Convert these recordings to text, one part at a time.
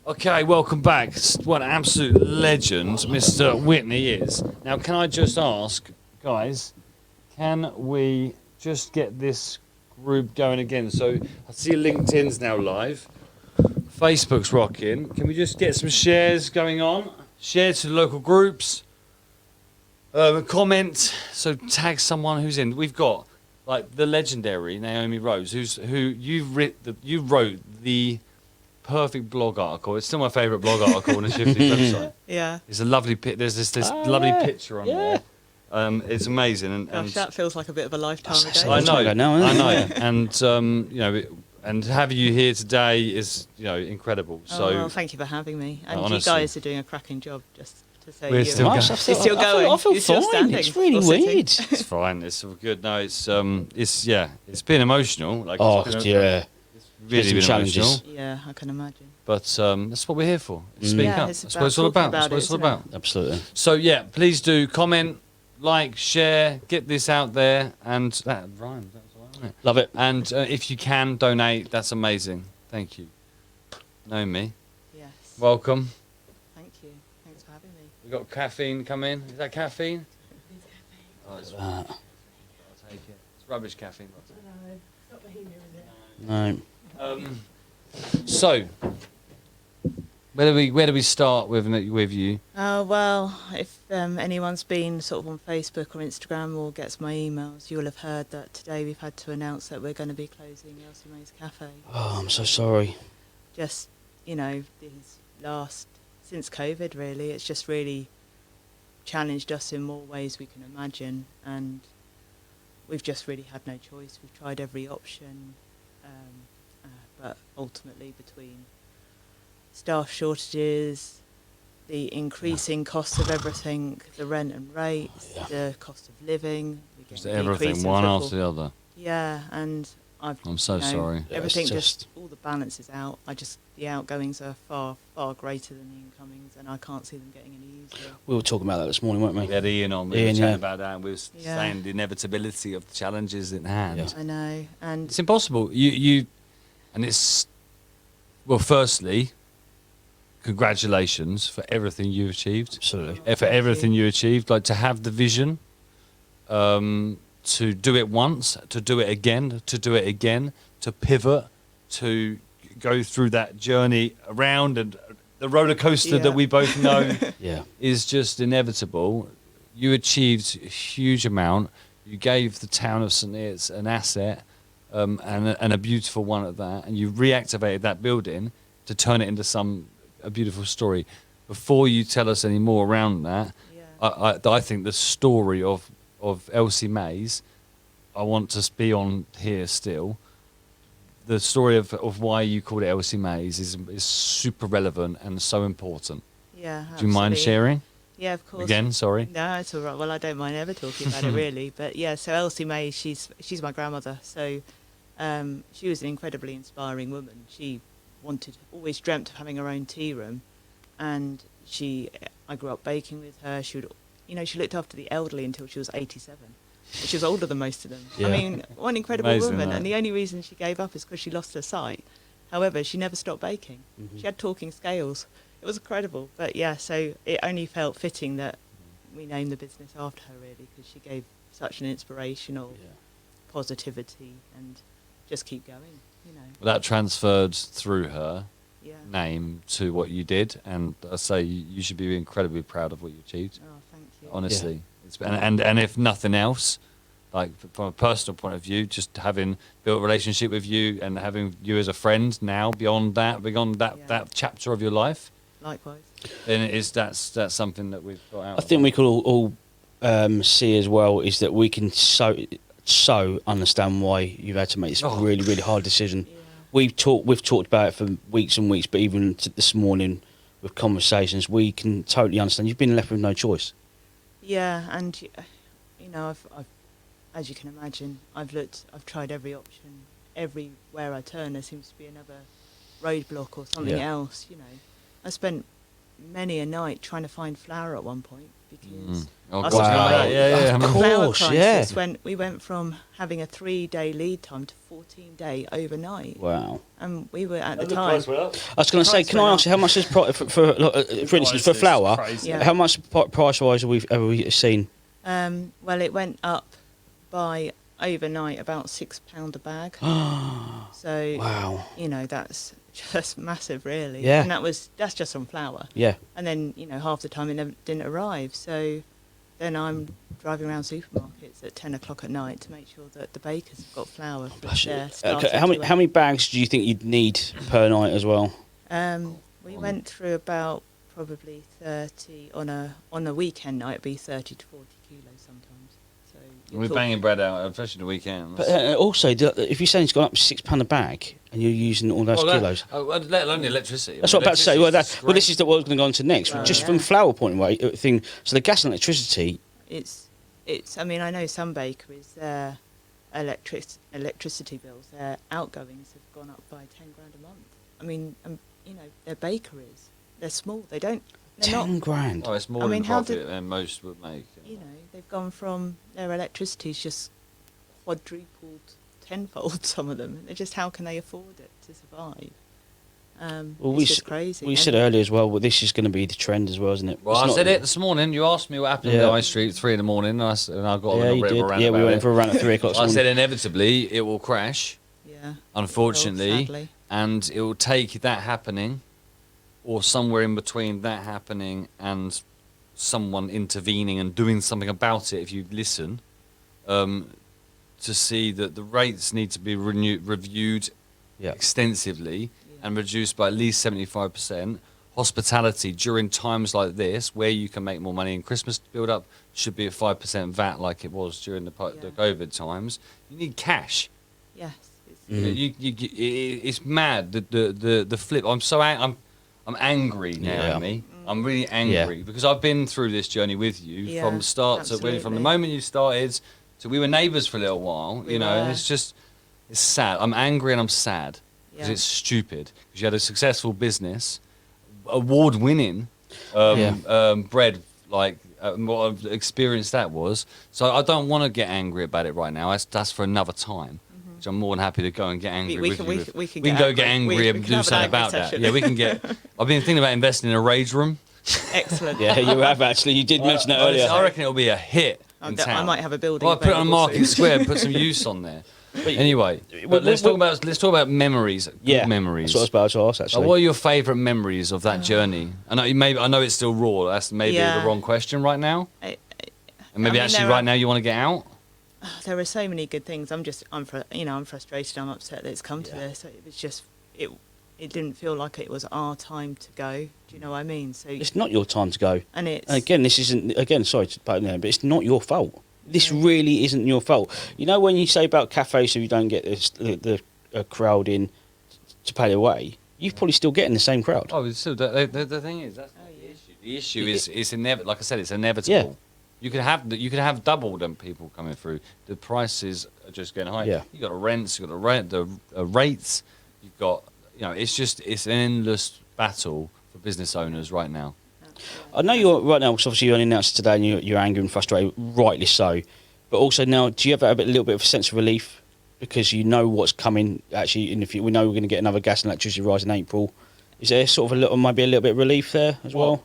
Okay, welcome back. What an absolute legend Mr. Whitney is. Now, can I just ask, guys, can we just get this group going again? So I see LinkedIn's now live. Facebook's rocking. Can we just get some shares going on? Share to local groups. Comment. So tag someone who's in. We've got like the legendary Naomi Rose, who you wrote the perfect blog article. It's still my favourite blog article on the Shifty website. Yeah. It's a lovely there's this lovely picture on there. It's amazing. And Gosh, that feels like a bit of a lifetime ago. I know, ago now, isn't I it? know. And you know, and having you here today is incredible. So well, thank you for having me. And honestly. you guys are doing a cracking job. Just to say, We're still going. You're still going. I feel You're still fine. standing It's really or sitting. weird. It's fine. It's all good. No, it's been emotional. Like Oh, it's been yeah. really some been challenges. emotional. Yeah, I can imagine. But that's what we're here for. Speak Yeah, up. it's That's what it's all about about. talking That's what it's all about it, about. Absolutely. So yeah, please do comment, like, share, get this out there, and that rhymes. That's all right, isn't it? Love it. And if you can donate, that's amazing. Thank you. Know me. Yes. Welcome. Thank you. Thanks for having me. We got caffeine come in. Is that caffeine? Oh, I'll take it. It's rubbish caffeine. No. So, where do we start with you? Well, if anyone's been sort of on Facebook or Instagram or gets my emails, you'll have heard that today we've had to announce that we're going to be closing Elsie Mae's Cafe. Oh, I'm so sorry. Just, since COVID really, it's just really challenged us in more ways we can imagine, and we've just really had no choice. We've tried every option, but ultimately between staff shortages, the increasing costs of everything, the rent and rates, the cost of living, we get Just an increase everything, in one football. after the other. Yeah, and I'm so sorry. Yeah, everything it's just all the balance is out. The outgoings are far greater than the incomings, and I can't see them getting any easier. We were talking about that this morning, weren't we? We had Ian on. We were Ian, chatting yeah. about that. And we were saying the inevitability of the challenges in hand. Yeah. I know, and It's impossible. And it's firstly, congratulations for everything you've achieved. Absolutely. For everything you achieved, like to have the vision, to do it once, to do it again, to pivot, to go through that journey around and the roller coaster that we both know Yeah. is just inevitable. You achieved a huge amount. You gave the town of St. Neots an asset, and a beautiful one at that, and you reactivated that building to turn it into a beautiful story. Before you tell us any more around that, I think the story of Elsie Mae's, I want to be on here still. The story of why you called it Elsie Mae's is super relevant and so important. yeah. Do you mind absolutely. sharing? Yeah, of course. Again, sorry. No, it's all right. Well, I don't mind ever talking about it really, but yeah. So Elsie Mae, she's my grandmother. So she was an incredibly inspiring woman. She always dreamt of having her own tea room, and I grew up baking with her. She looked after the elderly until she was 87. She was older than most of them. Yeah. I mean, what an incredible Amazing, woman. that. And the only reason she gave up is because she lost her sight. However, she never stopped baking. Mm-hmm. She had talking scales. It was incredible. But yeah, so it only felt fitting that we named the business after her, really, because she gave such an inspirational positivity and just keep going, Well, that transferred through her Yeah. name to what you did, and I say you should be incredibly proud of what you achieved. Oh, thank you. Honestly, and if nothing else, like from a personal point of view, just having built a relationship with you and having you as a friend now beyond that chapter of your life, Likewise. then that's something that we've got out. I think we could all see as well is that we can so understand why you've had to make this really, really hard decision. Yeah. We've talked about it for weeks and weeks, but even this morning with conversations, we can totally understand. You've been left with no choice. Yeah, and I've as you can imagine, I've tried every option. Everywhere I turn, there seems to be another roadblock or something else. I spent many a night trying to find flour at one point because Oh, Us God, Wow. yeah, yeah, yeah. Of the course. flour course, crisis yeah. when we went from having a 3-day lead time to 14-day overnight, Wow. and we were at the And the time. price went up. I was going to say, price can I went ask you up. how much is for instance for Prices flour? crazy. Yeah. How much price wise have we seen? Well, it went up by overnight about £6 a bag. So Wow. you know that's just massive, really. Yeah. And that's just on flour. Yeah. And then half the time it never didn't arrive. So then I'm driving around supermarkets at 10 o'clock at night to make sure that the bakers have got flour for their starter Okay, how to many bags do you think you'd need per night as well? We went through about probably 30 on a weekend night. It'd be 30 to 40 kilos sometimes. So you're We're talking- banging bread out, especially the weekend. But also, if you're saying it's gone up £6 a bag and you're using all those kilos, let alone the electricity. that's what I'm about to say. Well, Electricity's this great. is what I was going to go on to next. Well, Just yeah. from flour point of view, thing. So the gas and electricity. It's. I mean, I know some bakeries, their electricity bills, their outgoings have gone up by 10 grand a month. I mean, they're bakeries. They're small. They're 10 not. grand. Oh, it's more I mean, than how profit did- than most would make. They've gone from their electricity's just quadrupled, tenfold. Some of them. They're just how can they afford it to survive? Well, it's just crazy. We and- said earlier as well. Well, this is going to be the trend as well, isn't it? Well, It's I not- said it this morning. You asked me what happened in Yeah. the high street at 3 in the morning, and I got Yeah, a you little bit did. of a rant Yeah, we about went it. for a run at 3 o'clock. this I morning. said inevitably it will crash, Yeah. unfortunately, Sadly. and it will take that happening, or somewhere in between that happening and someone intervening and doing something about it. If you listen, to see that the rates need to be reviewed Yeah. extensively and reduced by at least 75%. Hospitality during times like this, where you can make more money in Christmas build up, should be at 5% VAT like it was during the Yeah. COVID times. You need cash. Yes. It's, It's mad. The flip. I'm angry now, Yeah. Amy. I'm really angry because I've been through this journey with you Yeah, from start to from the absolutely. moment you started to we were neighbours for a little while. We You know, and were. it's sad. I'm angry and I'm sad because Yeah. it's stupid. Because you had a successful business, award-winning bread. Like what I've experienced that was. So I don't want to get angry about it right now. That's for another time. Which I'm more than happy to go and get angry We with can- you. we with. can- we can We get go angry. get angry We and can do have an something angry about that. session. Yeah, we can get. I've been thinking about investing in a rage room. excellent. Yeah, you have actually. You did mention that earlier. I reckon it'll be a hit in I town. might have a building. Well, I put it on available Market soon. Square and put some use on there. Anyway, Well, but let's talk about memories. Good Yeah, memories. That's what I was about to ask. Like, Actually, what are your favourite memories of that journey? I know it's still raw. That's maybe Yeah. the wrong question right now. I- And maybe I mean, actually there right are- now you want to get out. There are so many good things. I'm frustrated. I'm upset that it's come to Yeah. this. It was just it didn't feel like it was our time to go. Do you know what I mean? So it's not your time to go. and it's And again, this isn't. Again, sorry to put it in there, but it's not your fault. This really isn't your fault. You know when you say about cafes, so you don't get the crowd in to pay away, you're probably still getting the same crowd. Oh, it's still the thing is that's not the issue. The issue is it's inevitable. Like I said, it's inevitable. Yeah. You could have double them people coming through. The prices are just getting higher. Yeah. You got the rents, you got the rates. You've got it's an endless battle for business owners right now. I know you're right now. Because obviously, you only announced today, and you're angry and frustrated, rightly so. But also now, do you have a little bit of a sense of relief because you know what's coming? Actually, in the future, we know we're going to get another gas and electricity rise in April. Is there sort of maybe a little bit of relief there as well?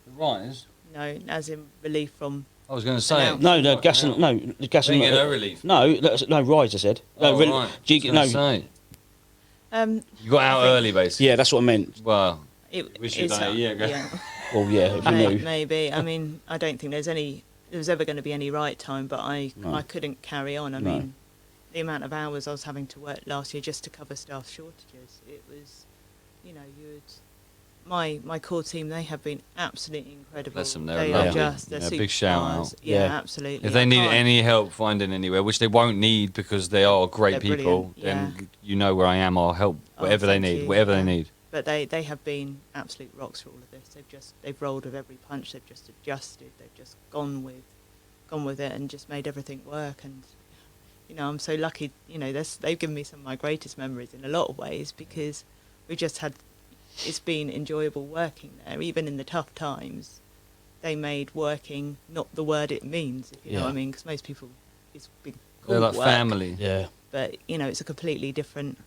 The rise. no, as in relief from I was going to say. Announced. No, gas and the gas and Ain't no relief. no rise. I said Oh, rel- right. do you- I was gonna say. You got out I think- early, basically. yeah, that's what I meant. Well, it. Wish you'd it's, done it a year ago. Yeah. Well, yeah, if you knew. Maybe. I mean, I don't think there was ever going to be any right time, but I No. couldn't carry on. I No. mean, the amount of hours I was having to work last year just to cover staff shortages, it was, my core team, they have been absolutely incredible. Bless them, they're they lovely. are just, they're Yeah, big shout superstars. out. Yeah, Yeah. absolutely. if they I need can't- any help finding anywhere, which they won't need because they are great They're people, brilliant, then yeah. you know where I am. I'll help Oh, whatever they thank need. you, Whatever yeah. they need. But they have been absolute rocks for all of this. They've rolled with every punch. They've just adjusted. They've just gone with it and just made everything work. And I'm so lucky. They've given me some of my greatest memories in a lot of ways because we just had it's been enjoyable working there, even in the tough times. They made working not the word it means, if you know Yeah. what I mean, because most people, it's big They're like work, family. Yeah. but you know, it's a completely different,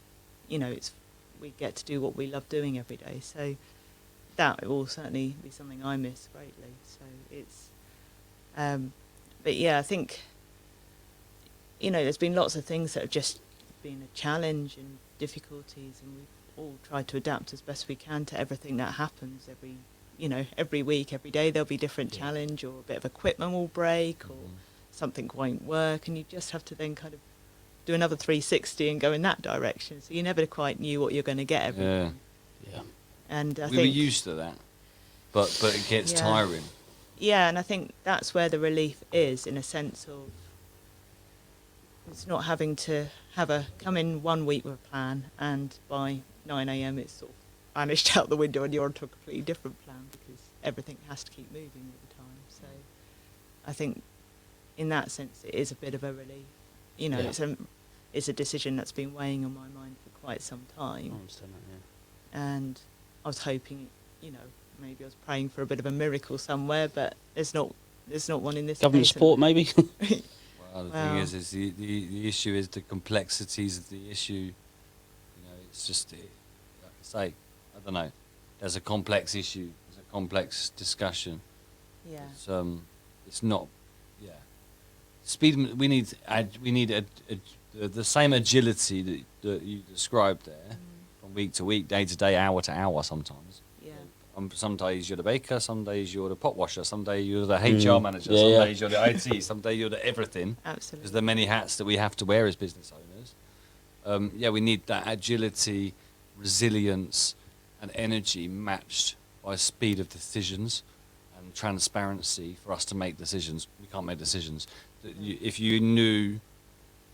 you know, it's, we get to do what we love doing every day, so that will certainly be something I miss greatly. So it's, but yeah, I think, you know, there's been lots of things that have just been a challenge and difficulties, and we've all tried to adapt as best we can to everything that happens every, you know, every week, every day there'll be different Yeah. challenge, or a bit of equipment will break, or Mhm. something won't work, and you just have to then kind of do another 360 and go in that direction. So you never quite knew what you're going to get every Yeah. time. Yeah. And I We think were used to that, but it gets Yeah. tiring. yeah, and I think that's where the relief is, in a sense of it's not having to come in 1 week with a plan, and by 9 a.m. it's sort of vanished out the window and you're onto a completely different plan, because everything has to keep moving all the time. So I think in that sense it is a bit of a relief. You know, Yeah. it's a decision that's been weighing on my mind for quite some I time, understand that, yeah. and I was hoping, you know, maybe I was praying for a bit of a miracle somewhere, but there's not one in this Government case, support, maybe? Well, the Well- thing is the issue is the complexities of the issue. You know, it's just, like I say, I don't know. There's a complex issue. There's a complex discussion. yeah. It's not, yeah. Speed. We need the same agility that you described there, from week to week, day to day, hour to hour. Sometimes. Yeah. Some days you're the baker, some days you're the pot washer, some days you're the HR manager, Yeah, some yeah. days you're the IT, some days you're the everything. Because Absolutely. there are many hats that we have to wear as business owners. Yeah, we need that agility, resilience, and energy matched by speed of decisions and transparency for us to make decisions. We can't make decisions. If you knew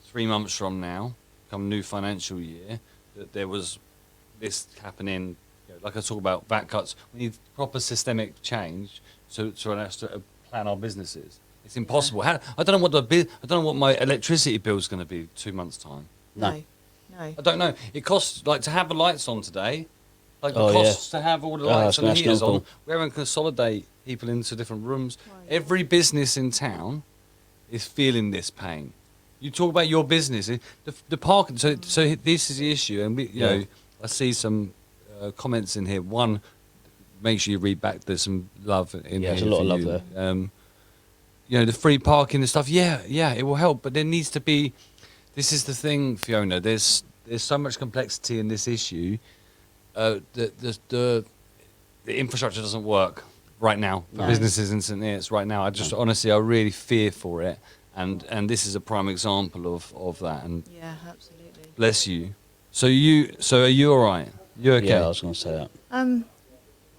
3 months from now, come new financial year, that there was this happening, you know, like I talk about VAT cuts, we need proper systemic change to us to plan our businesses. It's impossible. I don't know I don't know what my electricity bill is going to be 2 months time. No. No. I don't know. It costs, like, to have the lights on today. Like the Oh, yeah. costs to have all the Oh, lights it's and the heaters on. astronomical. We're having to consolidate people into different rooms. Right, yeah. Every business in town is feeling this pain. You talk about your business, the parking. So this is the issue, and we, you Yeah. know, I see some comments in here. One, make sure you read back. There's some love in here. Yeah, there's a lot for of love you. there. You know, the free parking and stuff. Yeah, it will help, but there needs to be. This is the thing, Fiona. There's so much complexity in this issue. The infrastructure doesn't work right now for No. businesses in St Neots right now. I just honestly, I really fear for it, and this is a prime example of that. And Yeah, absolutely. bless you. So are you all right? You okay? Yeah, I was going to say that.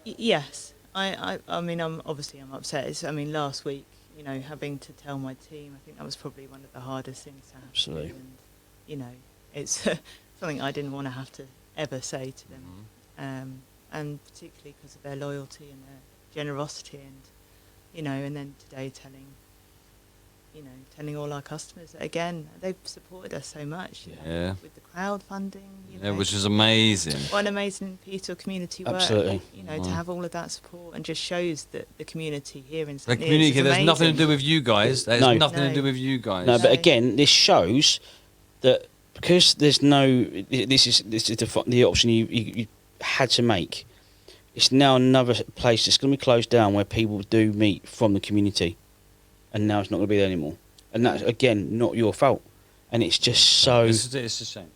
Yes. I mean, I'm upset. I mean, last week, you know, having to tell my team, I think that was probably one of the hardest things to have to do. Absolutely. And, you know, it's something I didn't want to have to ever say to them. And particularly because of their loyalty and their generosity, and, you know, and then today telling all our customers that, again, they've supported us so much, you know, Yeah. with the crowdfunding, you Yeah, know. which is amazing. What an amazing piece of community work. Absolutely. You know, to Mhm. have all of that support, and just shows that the community here in The St Neots community, is there's nothing to amazing. do with you guys. There's No. nothing to No. do with you guys. No, but No. again, this shows that because there's no, this is the option you had to make. It's now another place that's going to be closed down where people do meet from the community, and now it's not going to be there anymore. And that's again not your fault, and it's just so. It's a shame.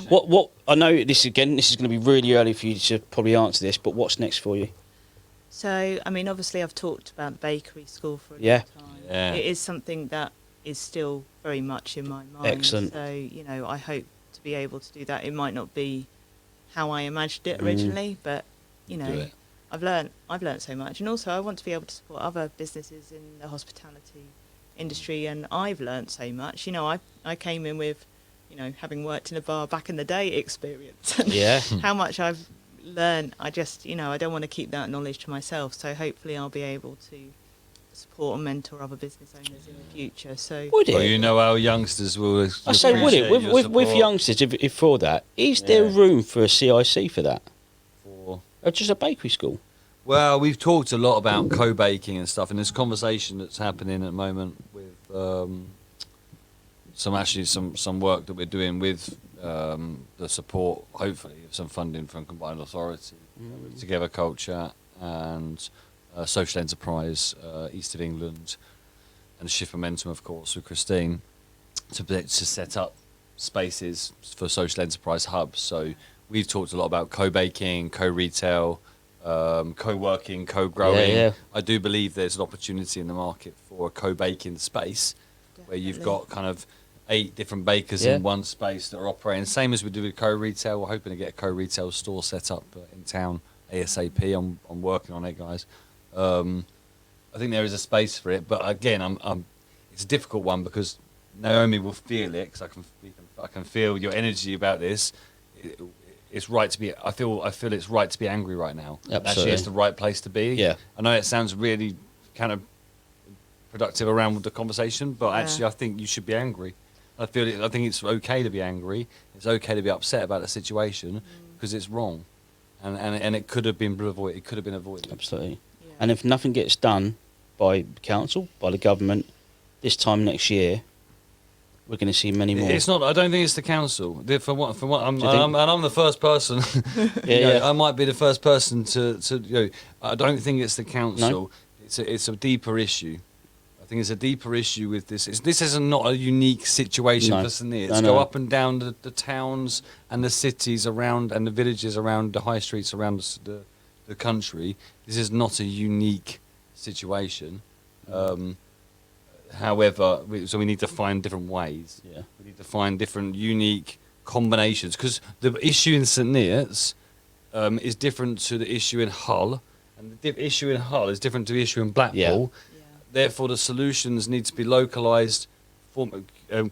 What I know this is going to be really early for you to probably answer this, but what's next for you? So, I mean, obviously, I've talked about bakery school for a Yeah. long time. Yeah. It is something that is still very much in my mind. Excellent. So, you know, I hope to be able to do that. It might not be how I imagined it Mm. originally, but, you Do know, it. I've learnt so much, and also I want to be able to support other businesses in the hospitality industry, and I've learnt so much. You know, I came in with, you know, having worked in a bar back in the day experience, and Yeah. how much I've learnt. I just, you know, I don't want to keep that knowledge to myself. So hopefully I'll be able to support and mentor other business owners in the future. So Would it? Well, you know, our youngsters will. I say, would it? appreciate your With support youngsters, if for that, is there Yeah. room for a CIC for that? for Just a bakery school. Well, we've talked a lot about co-baking and stuff, and there's conversation that's happening at the moment with some work that we're doing with the support, hopefully, of some funding from Combined Authority, Together Culture, and Social Enterprise East of England, and Shift Momentum, of course, with Christine, to set up spaces for social enterprise hubs. So we've talked a lot about co-baking, co-retail, co-working, co-growing. Yeah. I do believe there's an opportunity in the market for a co-baking space where you've Definitely. got kind of 8 different bakers Yeah. in one space that are operating. Same as we do with co-retail. We're hoping to get a co-retail store set up in town ASAP. I'm working on it, guys. I think there is a space for it, but again, it's a difficult one because Naomi will feel it, because I can feel your energy about this. It's right to be. I feel it's right to be angry right now. Absolutely. Actually, it's the right place to be. Yeah. I know it sounds really kind of productive around the conversation, but Yeah. actually, I think you should be angry. I think it's okay to be angry. It's okay to be upset about the situation because it's wrong, and it could have been avoided. It could have been avoided. Absolutely. Yeah. And if nothing gets done by council, by the government, this time next year, we're going to see many more. It's not. I don't think it's the council. From what I'm, Do you think? I'm the first person. Yeah. I might be the first person to. I don't think it's the council. It's a deeper issue. I think it's a deeper issue with this. This is not a unique situation No. for St Neots. No, no. Go up and down the towns and the cities around and the villages around the high streets around the country. This is not a unique situation. However, so we need to find different ways. Yeah. We need to find different unique combinations, because the issue in St Neots is different to the issue in Hull, and the issue in Hull is different to the issue in Blackpool. Yeah. Therefore, the solutions need to be localised,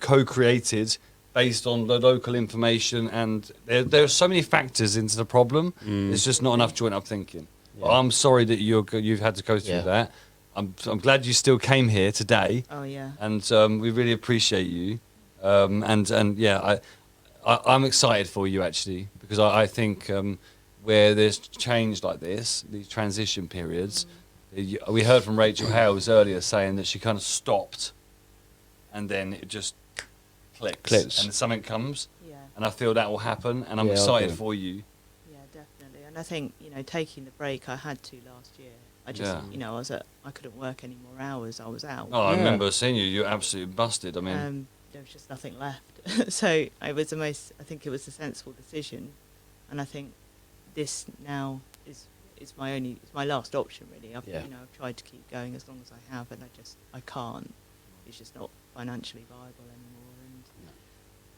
co-created based on the local information, and there are so many factors into the problem. There's just not enough joint-up thinking. Yeah. I'm sorry that you've had to go through Yeah. that. I'm glad you still came here today, Oh yeah. and we really appreciate you. And yeah, I'm excited for you actually, because I think where there's change like this, these transition periods, we heard from Rachel Hales earlier saying that she kind of stopped, and then it just clicks. And something comes, Yeah. and I feel that will happen, and I'm Yeah, excited okay. for you. Yeah, definitely. And I think, taking the break I had to last year, I just, Yeah. I couldn't work any more hours. I was out. Oh, I Yeah. remember seeing you. You're absolutely busted. I mean, There was just nothing left. So I think it was a sensible decision. And I think this now is it's my last option really. I've tried to keep going as long as I have, and I can't. It's just not financially viable anymore. And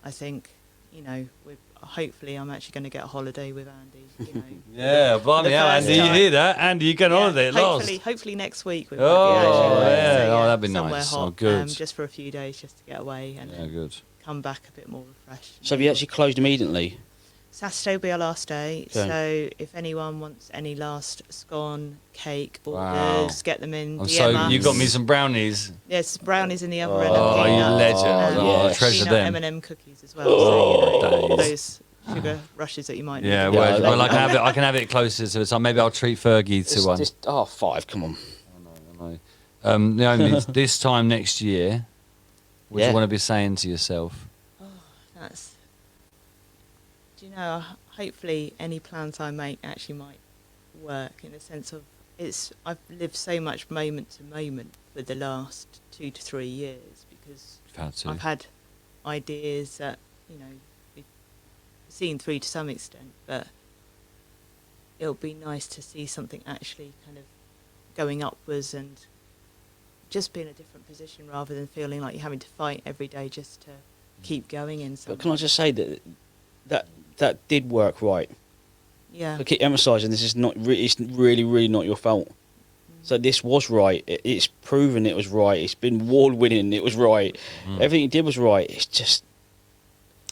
I think, hopefully I'm actually going to get a holiday with Andy. yeah, blimey, the yeah, first Andy, you time. hear that? Andy, you get on holiday at last. Hopefully next week. We Oh, might be actually away. yeah. So, Oh, that'd be somewhere nice. Oh, hot, good. just for a few days, just to get away and Yeah, then good. come back a bit more refreshed. So have you actually closed immediately? Saturday will be our last day, Okay. so if anyone wants any last scone, cake Wow. orders, get them in. I'm DM so us. you got me some brownies. There's brownies in the other Oh, end. you of peanut, legend. Oh, I treasure peanut them. M&M cookies as well. So, days. those sugar rushes that you might Yeah, need. well, well, I can have it closer to the time. Maybe I'll treat Fergie to one. 5, come on. I know. Naomi, this time next year, what do Yeah. you want to be saying to yourself? That's. Do you know? Hopefully, any plans I make actually might work in the sense of I've lived so much moment to moment for the last 2 to 3 years because You've had to. I've had ideas that we've seen through to some extent, but it'll be nice to see something actually kind of going upwards and just be in a different position rather than feeling like you're having to fight every day just to keep going in something. But can I just say that did work right? Yeah. I keep emphasising this is not. It's really not your fault. So this was right. It's proven it was right. It's been award winning. It was right. Everything you did was right. It's just.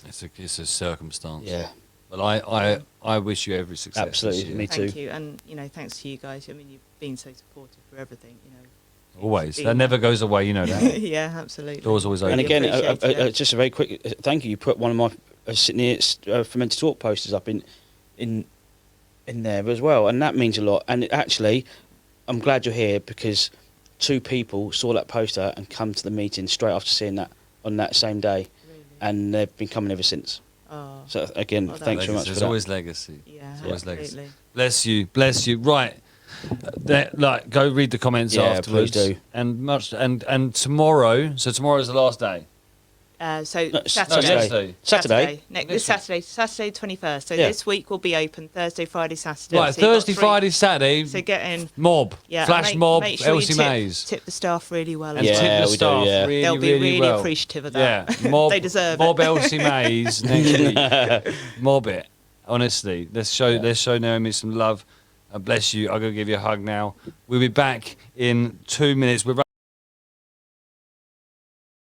It's a circumstance. Yeah. But I wish you every success. Absolutely, this year. me too. Thank you, and thanks to you guys. I mean, you've been so supportive for everything. Always. It's That been- never goes away. You know that. Yeah, absolutely. Doors always open. And again, appreciate it. just a very quick thank you. You put one of my Sydney Fermented Talk posters up in in there as well, and that means a lot. And actually, I'm glad you're here because 2 people saw that poster and come to the meeting straight after seeing that on that same day, Really. and they've been coming ever since. Oh, So again, Well, thanks very much There's for that. always legacy. yeah, It's always legacy. absolutely. Bless you, bless you. Right, like go read the comments Yeah, afterwards. please do. And tomorrow. So tomorrow's the last day. So No, Saturday. yesterday. Saturday. This Saturday 21st. So Yeah. this week will be open Thursday, Friday, Saturday. Right, So you've got Thursday, 3 Friday, Saturday. So get in. Mob, Yeah, flash make, mob, make sure Elsie you tip, Mays. tip the staff really well. And as Yeah, tip well. the we do, staff yeah. really, They'll be really well. appreciative of that. Yeah, mob, They deserve mob it. Elsie Mays next week. Mob it. Honestly, let's show Naomi some love. Bless you. I'm gonna give you a hug now. We'll be back in 2 minutes. We're